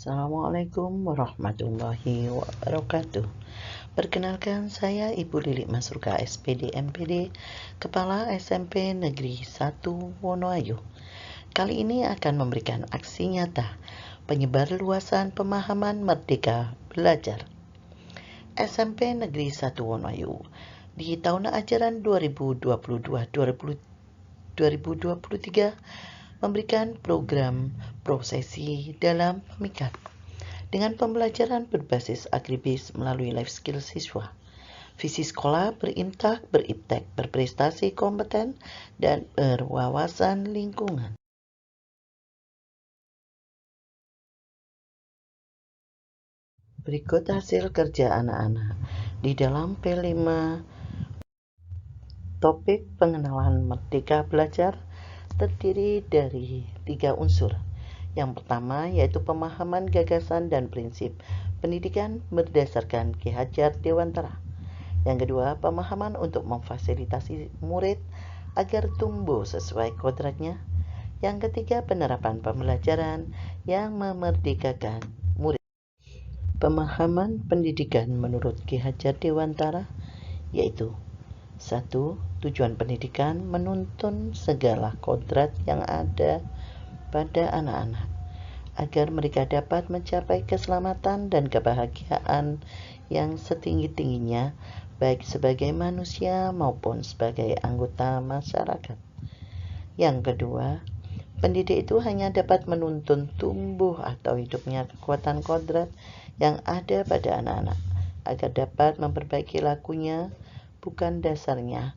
Assalamualaikum warahmatullahi wabarakatuh. Perkenalkan, saya Ibu Lilik Masruka SPD MPD, Kepala SMP Negeri 1 Wonoayu. Kali ini akan memberikan aksi nyata penyebar luasan pemahaman Merdeka Belajar. SMP Negeri 1 Wonoayu di tahun ajaran 2022-2023 memberikan program prosesi dalam pemikat dengan pembelajaran berbasis agribis melalui life skill siswa. Visi sekolah beriptek, berprestasi kompeten, dan berwawasan lingkungan. Berikut hasil kerja anak-anak di dalam P5 topik pengenalan Merdeka Belajar terdiri dari 3 unsur. Yang pertama yaitu pemahaman gagasan dan prinsip pendidikan berdasarkan Ki Hajar Dewantara. Yang kedua, pemahaman untuk memfasilitasi murid agar tumbuh sesuai kodratnya. Yang ketiga, penerapan pembelajaran yang memerdekakan murid. Pemahaman pendidikan menurut Ki Hajar Dewantara yaitu 1. Tujuan pendidikan menuntun segala kodrat yang ada pada anak-anak agar mereka dapat mencapai keselamatan dan kebahagiaan yang setinggi-tingginya baik sebagai manusia maupun sebagai anggota masyarakat. Yang kedua, pendidik itu hanya dapat menuntun tumbuh atau hidupnya kekuatan kodrat yang ada pada anak-anak agar dapat memperbaiki lakunya, bukan dasarnya.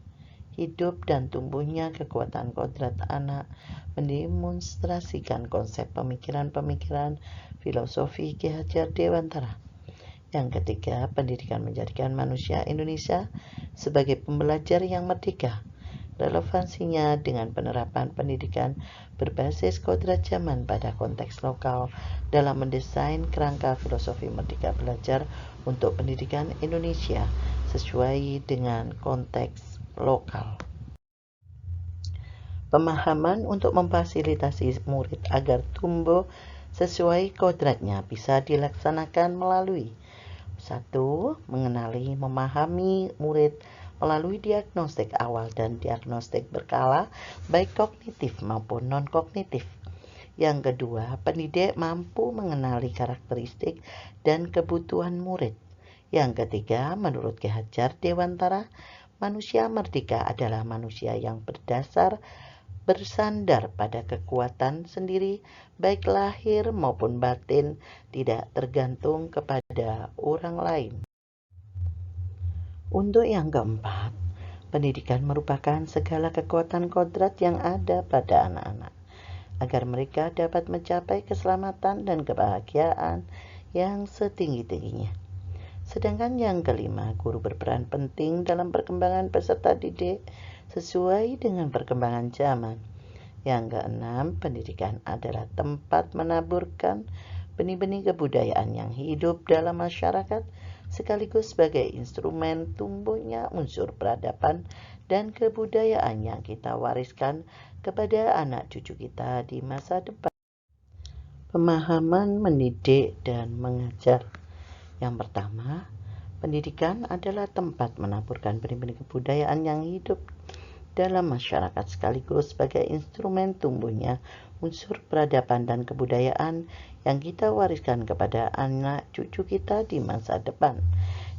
Hidup dan tumbuhnya kekuatan kodrat anak mendemonstrasikan konsep pemikiran-pemikiran filosofi Ki Hajar Dewantara. Yang ketiga, pendidikan menjadikan manusia Indonesia sebagai pembelajar yang merdeka. Relevansinya dengan penerapan pendidikan berbasis kodrat zaman pada konteks lokal dalam mendesain kerangka filosofi Merdeka Belajar untuk pendidikan Indonesia sesuai dengan konteks lokal. Pemahaman untuk memfasilitasi murid agar tumbuh sesuai kodratnya bisa dilaksanakan melalui 1. Mengenali, memahami murid melalui diagnostik awal dan diagnostik berkala baik kognitif maupun non-kognitif. Yang kedua, pendidik mampu mengenali karakteristik dan kebutuhan murid. Yang ketiga, menurut Ki Hajar Dewantara, manusia merdeka adalah manusia yang bersandar pada kekuatan sendiri, baik lahir maupun batin, tidak tergantung kepada orang lain. Untuk yang keempat, pendidikan merupakan segala kekuatan kodrat yang ada pada anak-anak, agar mereka dapat mencapai keselamatan dan kebahagiaan yang setinggi-tingginya. Sedangkan yang kelima, guru berperan penting dalam perkembangan peserta didik sesuai dengan perkembangan zaman. Yang keenam, pendidikan adalah tempat menaburkan benih-benih kebudayaan yang hidup dalam masyarakat sekaligus sebagai instrumen tumbuhnya unsur peradaban dan kebudayaan yang kita wariskan kepada anak cucu kita di masa depan. Pemahaman mendidik dan mengajar. Yang pertama, pendidikan adalah tempat menaburkan benih-benih kebudayaan yang hidup dalam masyarakat sekaligus sebagai instrumen tumbuhnya unsur peradaban dan kebudayaan yang kita wariskan kepada anak cucu kita di masa depan.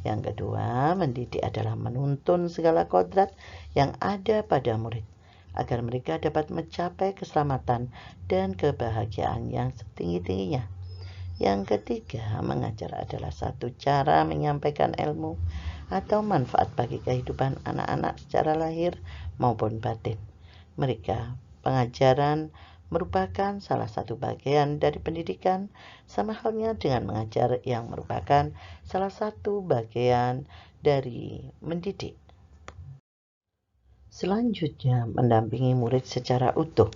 Yang kedua, mendidik adalah menuntun segala kodrat yang ada pada murid agar mereka dapat mencapai keselamatan dan kebahagiaan yang setinggi-tingginya. Yang ketiga, mengajar adalah satu cara menyampaikan ilmu atau manfaat bagi kehidupan anak-anak secara lahir maupun batin. Pengajaran merupakan salah satu bagian dari pendidikan, sama halnya dengan mengajar yang merupakan salah satu bagian dari mendidik. Selanjutnya, mendampingi murid secara utuh.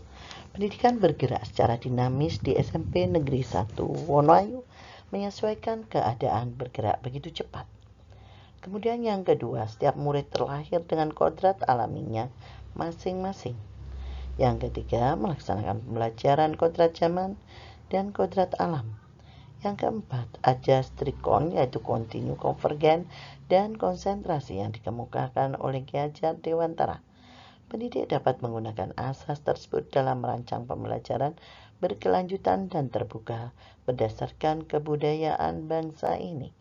Pendidikan bergerak secara dinamis di SMP Negeri 1 Wonoayu menyesuaikan keadaan bergerak begitu cepat. Kemudian yang kedua, setiap murid terlahir dengan kodrat alaminya masing-masing. Yang ketiga, melaksanakan pembelajaran kodrat zaman dan kodrat alam. Yang keempat, ajas trikon yaitu kontinu, konvergen, dan konsentrasi yang dikemukakan oleh Ki Hajar Dewantara. Pendidik dapat menggunakan asas tersebut dalam merancang pembelajaran berkelanjutan dan terbuka berdasarkan kebudayaan bangsa ini.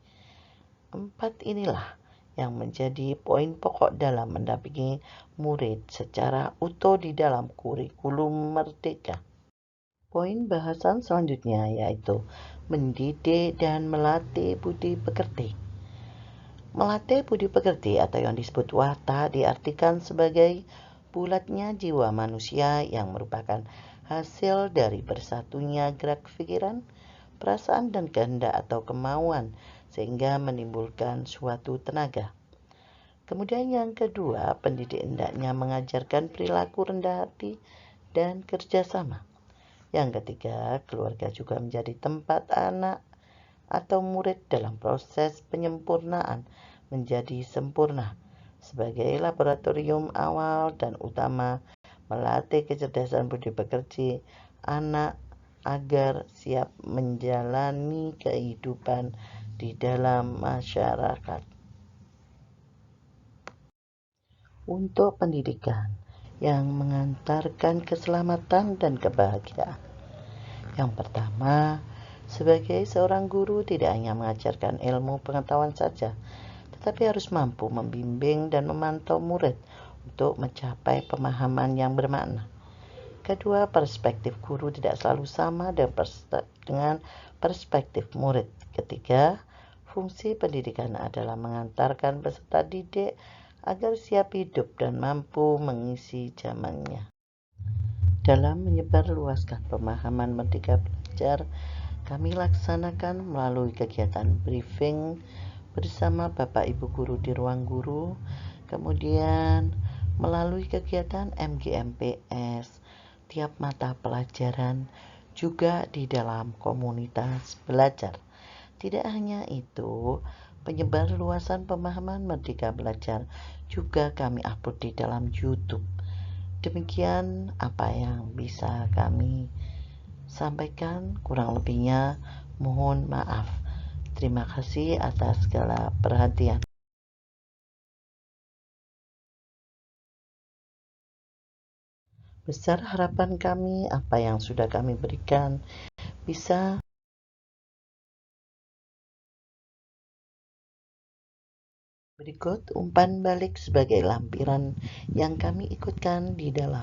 4 inilah yang menjadi poin pokok dalam mendampingi murid secara utuh di dalam kurikulum Merdeka. Poin bahasan selanjutnya yaitu mendidik dan melatih budi pekerti. Melatih budi pekerti atau yang disebut wata diartikan sebagai bulatnya jiwa manusia yang merupakan hasil dari bersatunya gerak pikiran, perasaan dan kehendak atau kemauan sehingga menimbulkan suatu tenaga. Kemudian yang kedua, pendidik hendaknya mengajarkan perilaku rendah hati dan kerjasama. Yang ketiga, keluarga juga menjadi tempat anak atau murid dalam proses penyempurnaan menjadi sempurna sebagai laboratorium awal dan utama melatih kecerdasan budi pekerti anak agar siap menjalani kehidupan di dalam masyarakat. Untuk pendidikan yang mengantarkan keselamatan dan kebahagiaan. Yang pertama, sebagai seorang guru tidak hanya mengajarkan ilmu pengetahuan saja, tetapi harus mampu membimbing dan memantau murid untuk mencapai pemahaman yang bermakna. Kedua, perspektif guru tidak selalu sama dengan perspektif murid. Ketiga, fungsi pendidikan adalah mengantarkan peserta didik agar siap hidup dan mampu mengisi zamannya. Dalam menyebarluaskan pemahaman Merdeka Belajar, kami laksanakan melalui kegiatan briefing bersama Bapak Ibu Guru di ruang guru, kemudian melalui kegiatan MGMPS, tiap mata pelajaran, juga di dalam komunitas belajar. Tidak hanya itu, penyebar luasan pemahaman Merdeka Belajar juga kami upload di dalam YouTube. Demikian apa yang bisa kami sampaikan, kurang lebihnya mohon maaf. Terima kasih atas segala perhatian. Besar harapan kami apa yang sudah kami berikan bisa berikut umpan balik sebagai lampiran yang kami ikutkan di dalam